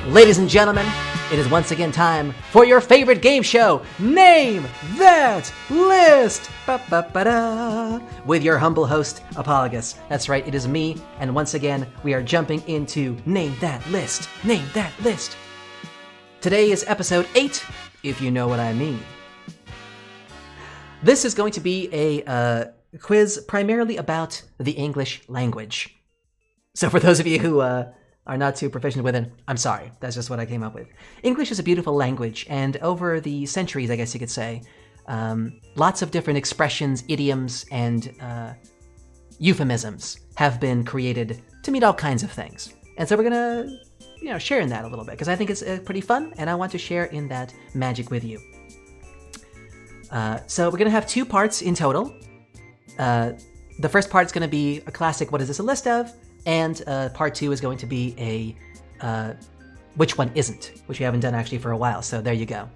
Ladies and gentlemen, it is once again time for your favorite game show, Name That List! Ba-ba-ba-da. With your humble host, Apologus. That's right, it is me, and once again, we are jumping into Name That List. Name That List. Today is episode 8, if you know what I mean. This is going to be a quiz primarily about the English language. So for those of you who are not too proficient with it, I'm sorry. That's just what I came up with. English is a beautiful language, and over the centuries, I guess you could say, lots of different expressions, idioms, and euphemisms have been created to mean all kinds of things. And so we're gonna, share in that a little bit, because I think it's pretty fun, and I want to share in that magic with you. So we're gonna have 2 parts in total. The first part is gonna be a classic, what is this a list of? And part 2 is going to be a which one isn't, which we haven't done actually for a while, so there you go.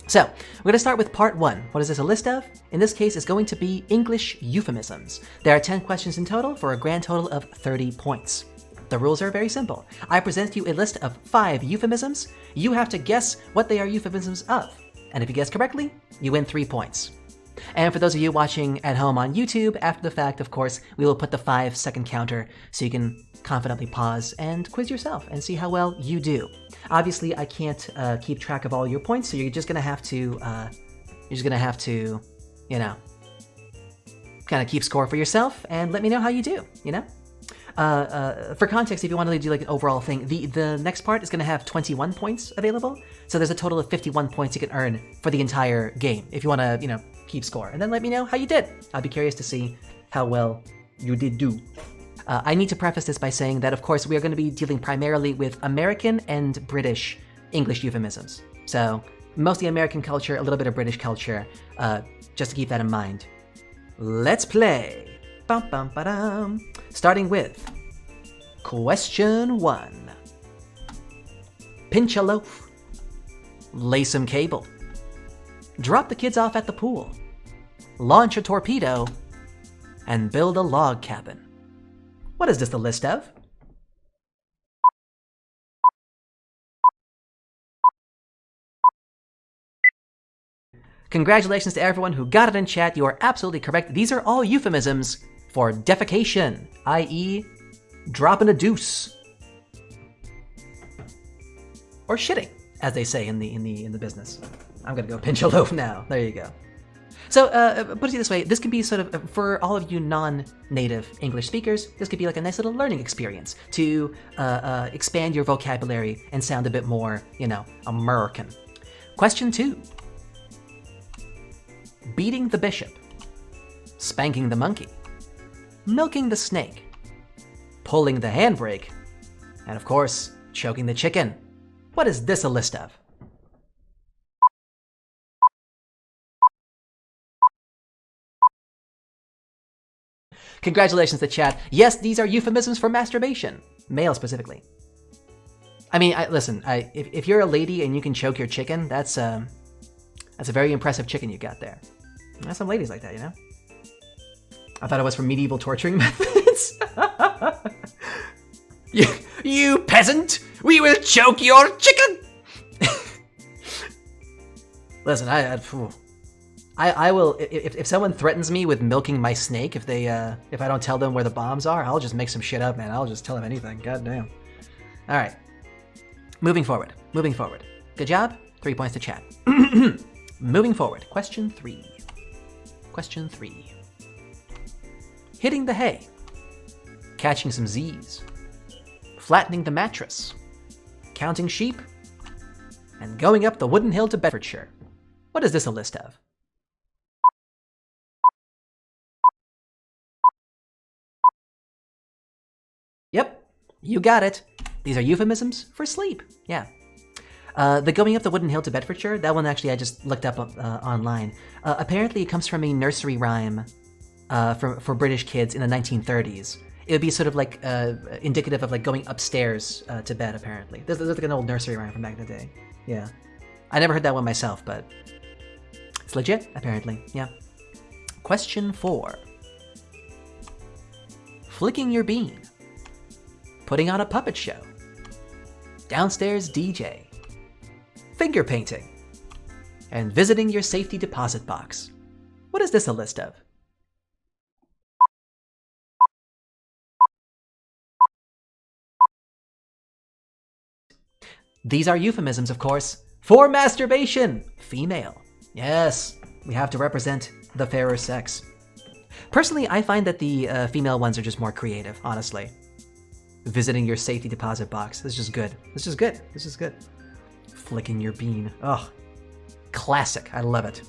So, we're going to start with part 1. What is this a list of? In this case, it's going to be English euphemisms. There are 10 questions in total for a grand total of 30 points. The rules are very simple. I present you a list of 5 euphemisms. You have to guess what they are euphemisms of. And if you guess correctly, you win 3 points. And for those of you watching at home on YouTube, after the fact, of course, we will put the 5-second counter so you can confidently pause and quiz yourself and see how well you do. Obviously, I can't keep track of all your points, so you're just gonna have to, kind of keep score for yourself and let me know how you do. For context, if you want to do like an overall thing, the next part is going to have 21 points available. So there's a total of 51 points you can earn for the entire game if you want to, keep score. And then let me know how you did. I'll be curious to see how well you did do. I need to preface this by saying that, of course, we are going to be dealing primarily with American and British English euphemisms. So mostly American culture, a little bit of British culture, just to keep that in mind. Let's play. Bum, bum, ba-dum. Starting with question 1. Pinch a loaf. Lay some cable. Drop the kids off at the pool. Launch a torpedo. And build a log cabin. What is this the list of? Congratulations to everyone who got it in chat. You are absolutely correct. These are all euphemisms for defecation, i.e., dropping a deuce, or shitting, as they say in the business. I'm gonna go pinch a loaf now. There you go. So, put it this way: this can be sort of for all of you non-native English speakers. This could be like a nice little learning experience to expand your vocabulary and sound a bit more, American. Question 2. Beating the bishop, spanking the monkey, milking the snake, pulling the handbrake, and of course, choking the chicken. What is this a list of? Congratulations to chat. Yes, these are euphemisms for masturbation, male specifically. I mean, listen, if you're a lady and you can choke your chicken, that's a very impressive chicken you got there. There's some ladies like that, I thought it was for medieval torturing methods. You peasant! We will choke your chicken! Listen, I will, if someone threatens me with milking my snake, if I don't tell them where the bombs are, I'll just make some shit up, man. I'll just tell them anything. God damn. All right. Moving forward. Good job. 3 points to chat. Moving forward. Question 3. Hitting the hay. Catching some Z's. Flattening the mattress. Counting sheep. And going up the wooden hill to Bedfordshire. What is this a list of? Yep, you got it. These are euphemisms for sleep. Yeah. The going up the wooden hill to Bedfordshire, that one actually I just looked up online. Apparently it comes from a nursery rhyme for British kids in the 1930s. It would be sort of like indicative of like going upstairs to bed, apparently. There's like an old nursery rhyme from back in the day. Yeah. I never heard that one myself, but it's legit, apparently. Yeah. Question 4. Flicking your bean. Putting on a puppet show. downstairs DJ, finger painting, and visiting your safety deposit box. What is this a list of? These are euphemisms, of course, for masturbation, female. Yes, we have to represent the fairer sex. Personally, I find that the female ones are just more creative, honestly. Visiting your safety deposit box. This is just good. This is good. This is good. Flicking your bean. Oh, classic. I love it.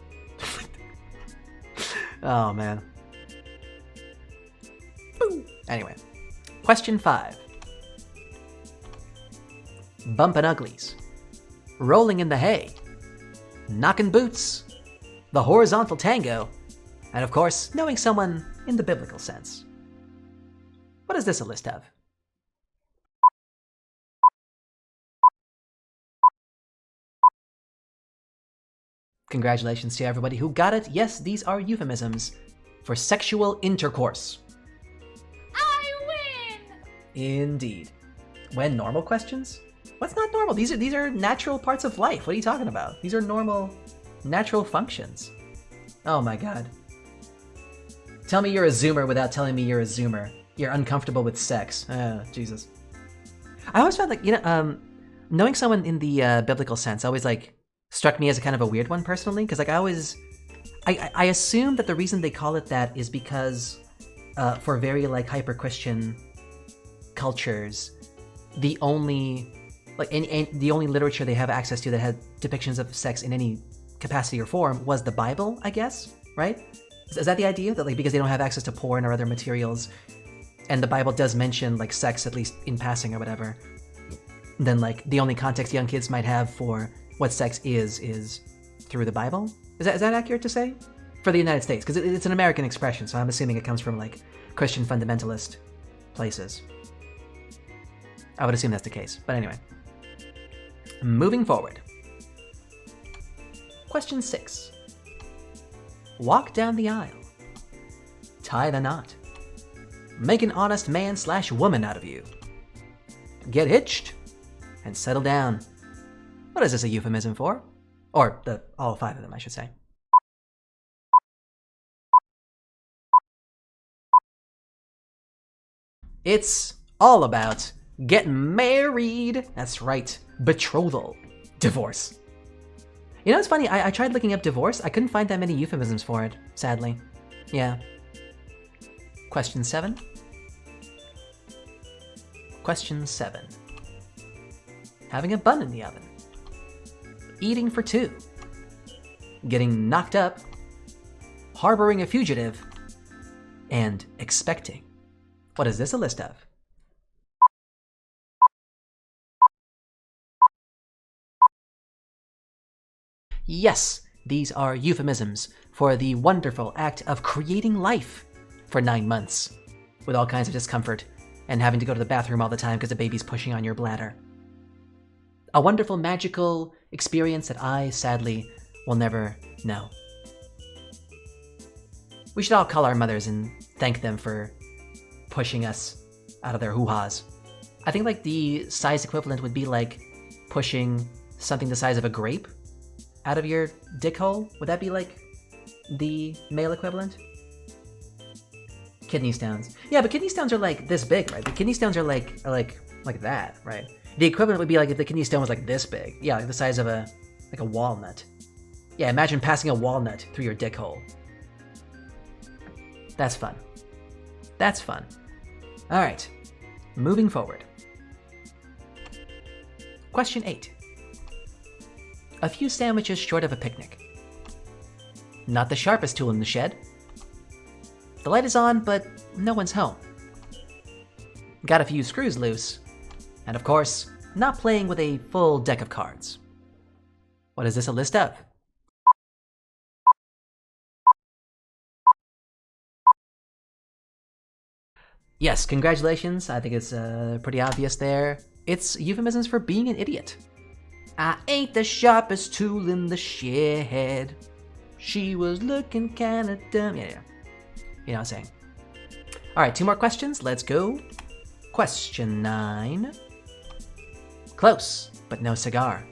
Oh, man. Anyway, question 5. Bumpin' uglies, rolling in the hay, knocking boots, the horizontal tango, and of course, knowing someone in the biblical sense. What is this a list of? Congratulations to everybody who got it. Yes, these are euphemisms for sexual intercourse. I win! Indeed. When normal questions? What's not normal? These are natural parts of life. What are you talking about? These are normal, natural functions. Oh my god. Tell me you're a Zoomer without telling me you're a Zoomer. You're uncomfortable with sex. Jesus. I always found like, knowing someone in the biblical sense always like struck me as a kind of a weird one personally, because like I assume that the reason they call it that is because for very like hyper-Christian cultures, the only literature they have access to that had depictions of sex in any capacity or form was the Bible, I guess, right? Is that the idea? That like because they don't have access to porn or other materials, and the Bible does mention like sex at least in passing or whatever, then like the only context young kids might have for what sex is through the Bible? Is that accurate to say? For the United States, because it's an American expression, so I'm assuming it comes from like Christian fundamentalist places. I would assume that's the case, but anyway. Moving forward. Question 6. Walk down the aisle. Tie the knot. Make an honest man/woman out of you. Get hitched and settle down. What is this a euphemism for? Or all 5 of them, I should say. It's all about getting married. That's right. Betrothal. Divorce. You know, it's funny. I tried looking up divorce. I couldn't find that many euphemisms for it, sadly. Yeah. Question 7. Question 7. Having a bun in the oven. Eating for 2. Getting knocked up. Harboring a fugitive. And expecting. What is this a list of? Yes, these are euphemisms for the wonderful act of creating life for 9 months, with all kinds of discomfort and having to go to the bathroom all the time because the baby's pushing on your bladder. A wonderful, magical experience that I, sadly, will never know. We should all call our mothers and thank them for pushing us out of their hoo-has. I think like the size equivalent would be like pushing something the size of a grape out of your dick hole. Would that be like the male equivalent? Kidney stones. Yeah, but kidney stones are like this big, right? The kidney stones are like that, right? The equivalent would be like if the kidney stone was like this big. Yeah, like the size of a walnut. Yeah, imagine passing a walnut through your dick hole. That's fun. That's fun. All right, moving forward. Question 8. A few sandwiches short of a picnic. Not the sharpest tool in the shed. The light is on, but no one's home. Got a few screws loose. And of course, not playing with a full deck of cards. What is this a list of? Yes, congratulations. I think it's pretty obvious there. It's euphemisms for being an idiot. I ain't the sharpest tool in the shed. She was looking kinda dumb. Yeah. You know what I'm saying. All right, 2 more questions. Let's go. Question 9. Close, but no cigar.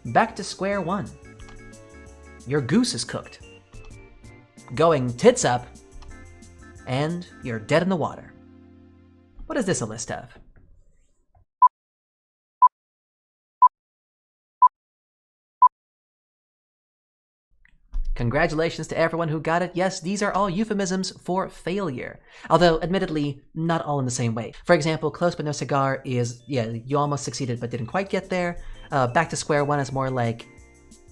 Back to square one. Your goose is cooked. Going tits up. And you're dead in the water. What is this a list of? Congratulations to everyone who got it. Yes, these are all euphemisms for failure. Although, admittedly, not all in the same way. For example, close but no cigar is, yeah, you almost succeeded but didn't quite get there. Back to square one is more like,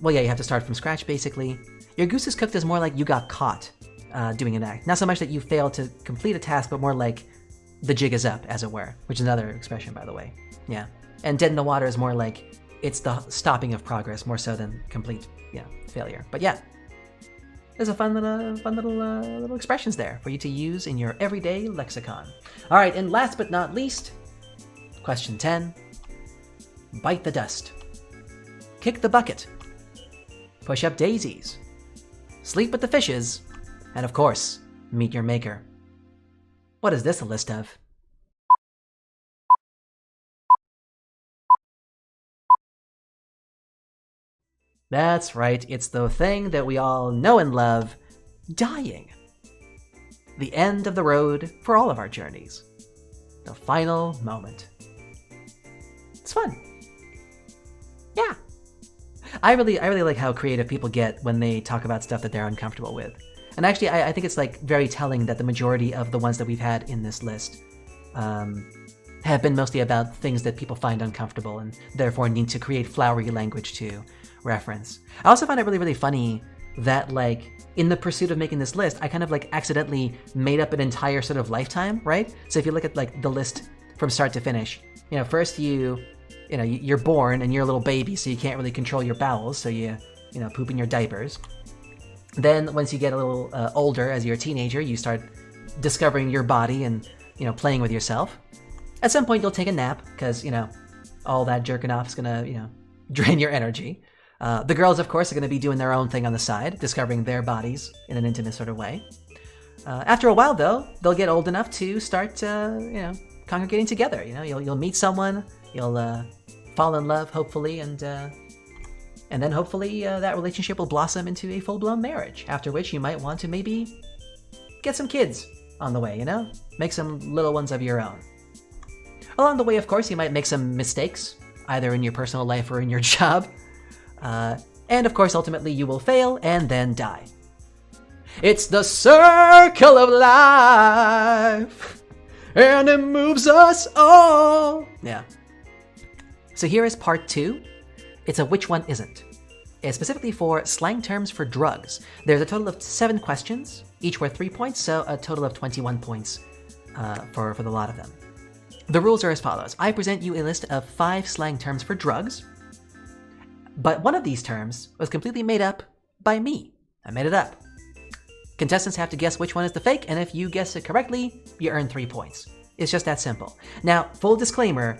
well, yeah, you have to start from scratch, basically. Your goose is cooked is more like you got caught doing an act. Not so much that you failed to complete a task, but more like the jig is up, as it were, which is another expression, by the way. Yeah. And dead in the water is more like it's the stopping of progress, more so than complete, failure. But yeah. There's a fun little expressions there for you to use in your everyday lexicon. All right, and last but not least, question 10. Bite the dust. Kick the bucket. Push up daisies. Sleep with the fishes. And of course, meet your maker. What is this a list of? That's right, it's the thing that we all know and love, dying. The end of the road for all of our journeys. The final moment. It's fun. Yeah. I really like how creative people get when they talk about stuff that they're uncomfortable with. And actually, I think it's like very telling that the majority of the ones that we've had in this list have been mostly about things that people find uncomfortable and therefore need to create flowery language to reference. I also find it really funny that, like, in the pursuit of making this list, I kind of like accidentally made up an entire sort of lifetime, right? So if you look at like the list from start to finish, first you're born and you're a little baby, so you can't really control your bowels, so you poop in your diapers. Then once you get a little older, as you're a teenager, you start discovering your body and playing with yourself. At some point you'll take a nap because all that jerking off is gonna drain your energy. The girls, of course, are going to be doing their own thing on the side, discovering their bodies in an intimate sort of way. After a while, though, they'll get old enough to start, congregating together. You'll meet someone, you'll fall in love, hopefully, and then hopefully that relationship will blossom into a full-blown marriage. After which you might want to maybe get some kids on the way. Make some little ones of your own. Along the way, of course, you might make some mistakes, either in your personal life or in your job. And of course, ultimately, you will fail and then die. It's the circle of life, and it moves us all. Yeah. So here is part 2. It's a which one isn't. It's specifically for slang terms for drugs. There's a total of 7 questions, each worth 3 points, so a total of 21 points for the lot of them. The rules are as follows. I present you a list of 5 slang terms for drugs. But one of these terms was completely made up by me. I made it up. Contestants have to guess which one is the fake, and if you guess it correctly, you earn 3 points. It's just that simple. Now, full disclaimer,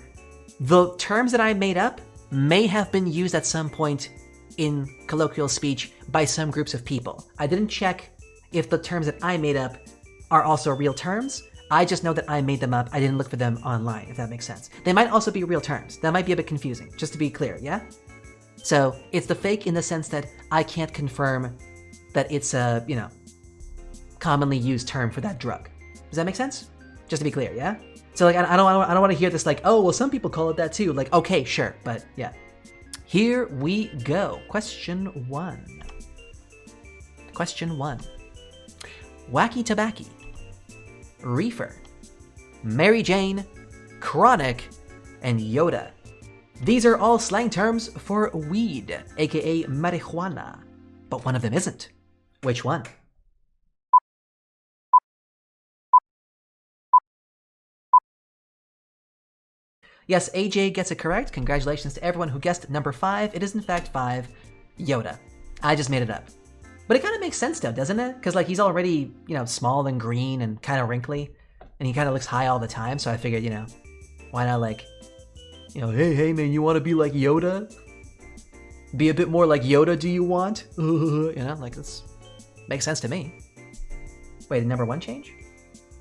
the terms that I made up may have been used at some point in colloquial speech by some groups of people. I didn't check if the terms that I made up are also real terms. I just know that I made them up. I didn't look for them online, if that makes sense. They might also be real terms. That might be a bit confusing, just to be clear, yeah? So it's the fake in the sense that I can't confirm that it's a, commonly used term for that drug. Does that make sense? Just to be clear, yeah? So like, I don't want to hear this like, oh, well, some people call it that too. Like, okay, sure, but yeah. Here we go. Question 1. Question 1. Wacky tobacco. Reefer. Mary Jane. Chronic. And Yoda. These are all slang terms for weed, aka marijuana. But one of them isn't. Which one? Yes, AJ gets it correct. Congratulations to everyone who guessed number 5. It is in fact 5, Yoda. I just made it up. But it kind of makes sense though, doesn't it? Because like he's already, small and green and kind of wrinkly. And he kind of looks high all the time. So I figured, why not like, hey man, you want to be like Yoda? Be a bit more like Yoda, do you want? Like this makes sense to me. Wait, did number 1 change?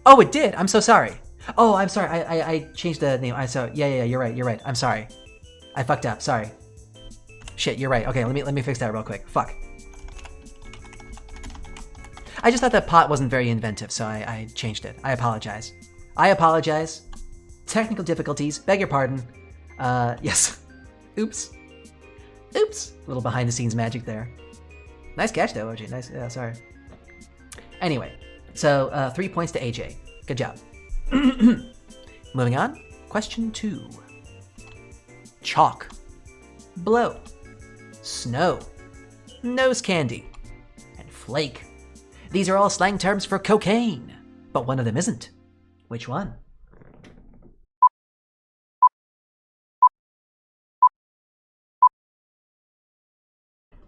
Oh, it did. I'm so sorry. Oh, I'm sorry. I changed the name. Yeah. You're right. I'm sorry. I fucked up. Sorry. Shit. You're right. Okay. Let me fix that real quick. Fuck. I just thought that pot wasn't very inventive, so I changed it. I apologize. Technical difficulties. Beg your pardon. Yes. Oops. A little behind the scenes magic there. Nice catch though, OJ. Nice. Yeah, sorry. Anyway, so 3 points to AJ. Good job. Moving on. Question 2. Chalk. Blow. Snow. Nose candy. And flake. These are all slang terms for cocaine, but one of them isn't. Which one?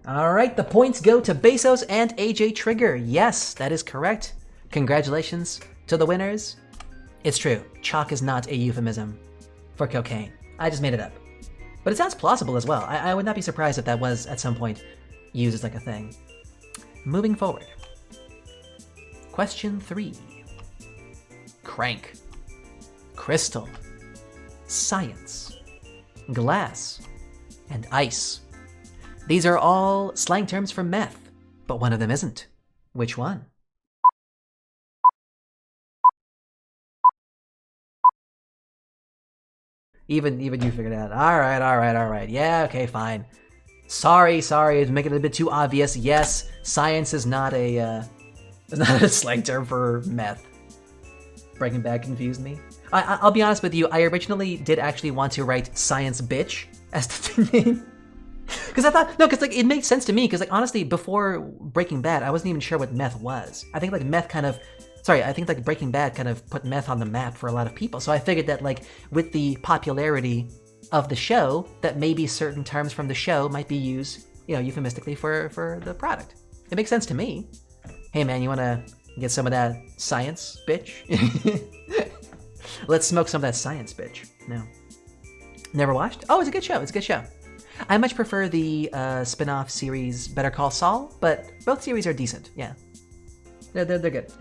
All right, the points go to Bezos and AJ Trigger. Yes, that is correct. Congratulations to the winners. It's true, chalk is not a euphemism for cocaine. I just made it up. But it sounds plausible as well. I would not be surprised if that was, at some point, used as like a thing. Moving forward. Question 3. Crank. Crystal. Science. Glass. And ice. These are all slang terms for meth, but one of them isn't. Which one? Even you figured it out. All right. Yeah, okay, fine. Sorry, it's making it a bit too obvious. Yes, science is not a slang term for meth. Breaking Bad confused me. I'll be honest with you. I originally did actually want to write science bitch as the name. Because I thought, no, because like it made sense to me. Because like honestly, before Breaking Bad, I wasn't even sure what meth was. I think like Breaking Bad kind of put meth on the map for a lot of people. So I figured that like with the popularity of the show, that maybe certain terms from the show might be used, euphemistically for the product. It makes sense to me. Hey man, you wanna get some of that science, bitch? Let's smoke some of that science, bitch. No. Never watched? Oh, it's a good show. I much prefer the spin-off series Better Call Saul, but both series are decent. Yeah, they're good.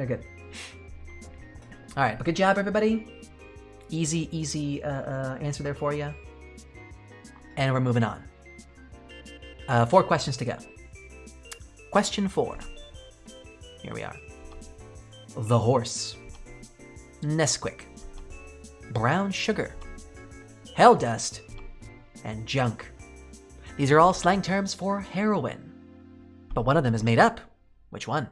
All right, but good job, everybody. Easy answer there for you. And we're moving on. 4 questions to go. Question 4. Here we are. The horse. Nesquik. Brown sugar. Hell dust. And junk. These are all slang terms for heroin, but one of them is made up. Which one?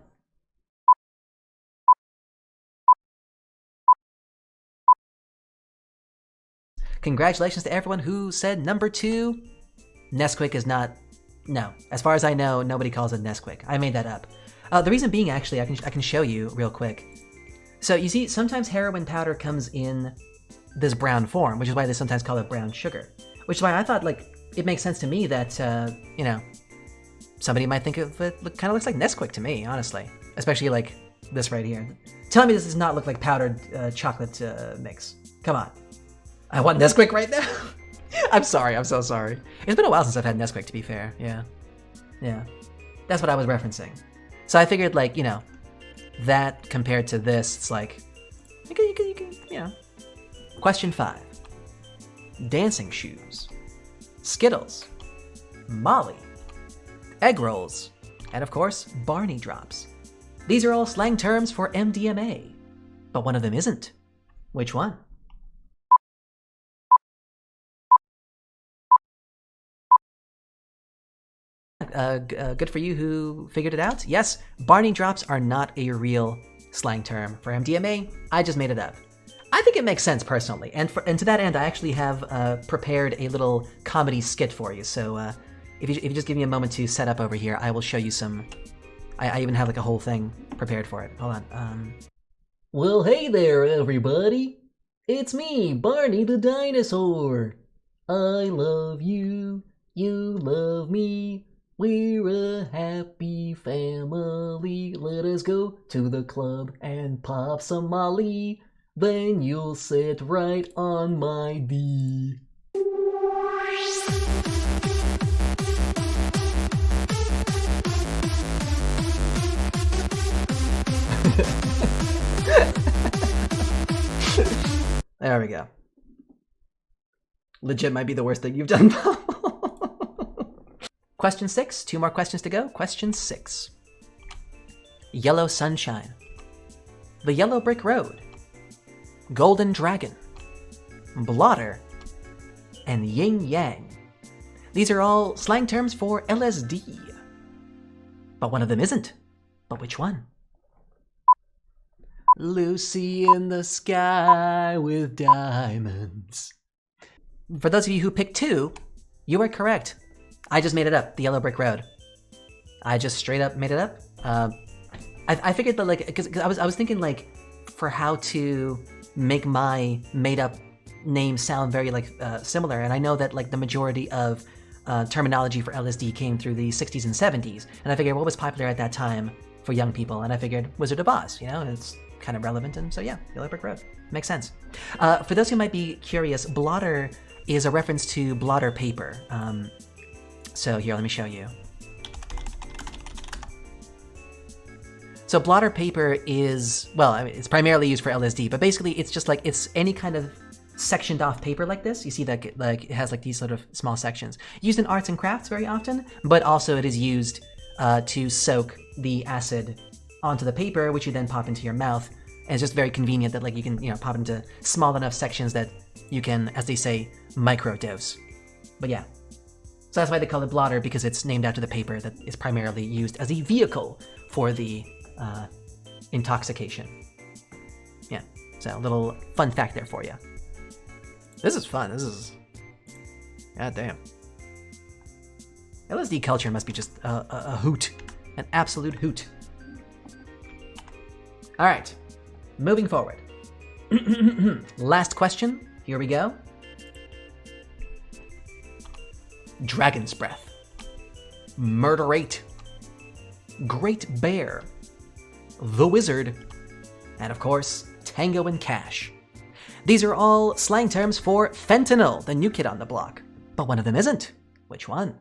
Congratulations to everyone who said number 2. Nesquik is not. No, as far as I know, nobody calls it Nesquik. I made that up. The reason being, actually, I can show you real quick. So you see, sometimes heroin powder comes in this brown form, which is why they sometimes call it brown sugar. Which is why I thought like. It makes sense to me that, somebody might think of it kind of looks like Nesquik to me, honestly. Especially like this right here. Tell me this does not look like powdered chocolate mix. Come on. I want Nesquik right now? I'm sorry, I'm so sorry. It's been a while since I've had Nesquik, to be fair. Yeah. That's what I was referencing. So I figured like, that compared to this, it's like, you can. Question 5. Dancing shoes. Skittles, Molly, egg rolls, and of course, Barney drops. These are all slang terms for MDMA, but one of them isn't. Which one? Good for you who figured it out. Yes, Barney drops are not a real slang term for MDMA. I just made it up. I think it makes sense personally, and to that end, I actually have prepared a little comedy skit for you. So if you just give me a moment to set up over here, I will show you some. I even have like a whole thing prepared for it. Hold on. Well, hey there, everybody. It's me, Barney the dinosaur. I love you, you love me. We're a happy family. Let us go to the club and pop some Molly. Then you'll sit right on my D. There we go. Legit might be the worst thing you've done. Question 6. 2 more questions to go. Question 6. Yellow sunshine. The yellow brick road. Golden dragon. Blotter. And yin yang. These are all slang terms for LSD. But one of them isn't. But which one? Lucy in the sky with diamonds. For those of you who picked 2, you are correct. I just made it up, the yellow brick road. I just straight up made it up. I figured that, like, because I was thinking, like, for how to make my made up name sound very, like, similar. And I know that, like, the majority of terminology for LSD came through the 60s and 70s. And I figured what was popular at that time for young people? And I figured Wizard of Oz, you know, and it's kind of relevant. And so, yeah, yellow brick road. Makes sense. For those who might be curious, blotter is a reference to blotter paper. So here, let me show you. So blotter paper is, well, I mean, it's primarily used for LSD, but basically it's just like, it's any kind of sectioned off paper like this. You see that, like, it has like these sort of small sections. Used in arts and crafts very often, but also it is used to soak the acid onto the paper, which you then pop into your mouth. And it's just very convenient that, like, you can, you know, pop into small enough sections that you can, as they say, microdose. But yeah. So that's why they call it blotter, because it's named after the paper that is primarily used as a vehicle for the intoxication. Yeah, so a little fun fact there for you. This is fun. This is... God damn. LSD culture must be just a hoot. An absolute hoot. All right, moving forward. Last question. Here we go. Dragon's breath. Murderate. Great bear. The wizard. And of course, Tango and Cash. These are all slang terms for fentanyl, the new kid on the block. But one of them isn't. Which one?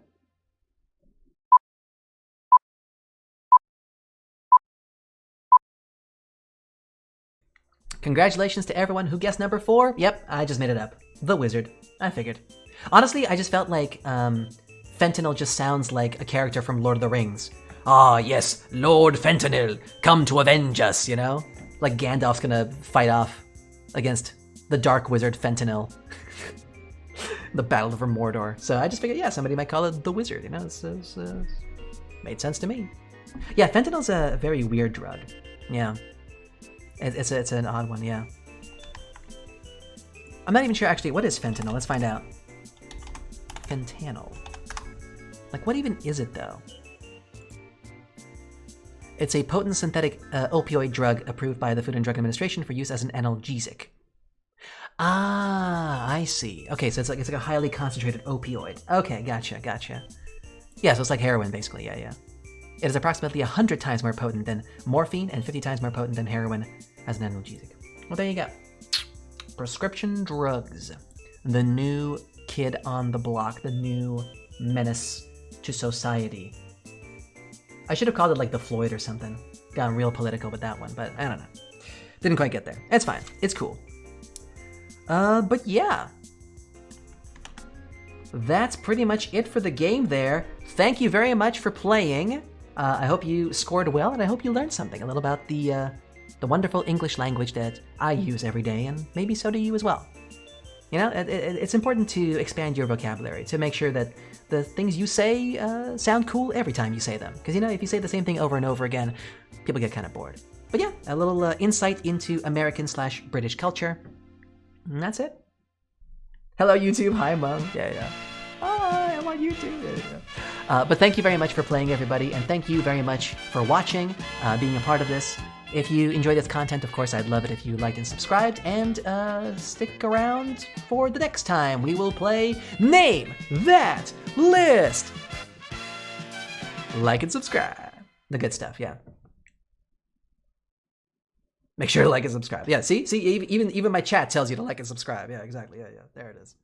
Congratulations to everyone who guessed number 4. Yep, I just made it up. The wizard. I figured. Honestly, I just felt like fentanyl just sounds like a character from Lord of the Rings. Ah, yes, Lord Fentanyl, come to avenge us, you know? Like Gandalf's gonna fight off against the dark wizard Fentanyl. The Battle of Mordor. So I just figured, yeah, somebody might call it the wizard, you know? It's made sense to me. Yeah, fentanyl's a very weird drug. Yeah. It's an odd one, yeah. I'm not even sure, actually, what is fentanyl? Let's find out. Fentanyl. Like, what even is it, though? It's a potent synthetic opioid drug approved by the Food and Drug Administration for use as an analgesic. Ah, I see. Okay, so it's like a highly concentrated opioid. Okay, gotcha. Yeah, so it's like heroin, basically, yeah. It is approximately 100 times more potent than morphine and 50 times more potent than heroin as an analgesic. Well, there you go. Prescription drugs. The new kid on the block, the new menace to society. I should have called it like the Floyd or something. Got real political with that one, but I don't know. Didn't quite get there. It's fine. It's cool. But yeah. That's pretty much it for the game there. Thank you very much for playing. I hope you scored well, and I hope you learned something a little about the wonderful English language that I use every day, and maybe so do you as well. You know, it's important to expand your vocabulary, to make sure that the things you say sound cool every time you say them. Because, you know, if you say the same thing over and over again, people get kind of bored. But yeah, a little insight into American/British culture. And that's it. Hello, YouTube. Hi, Mom. Yeah. Hi, I'm on YouTube. Yeah. But thank you very much for playing, everybody. And thank you very much for watching, being a part of this. If you enjoy this content, of course, I'd love it if you liked and subscribed, and stick around for the next time we will play Name That List! Like and subscribe. The good stuff, yeah. Make sure to like and subscribe. Yeah, see, even my chat tells you to like and subscribe. Yeah, exactly. Yeah, there it is.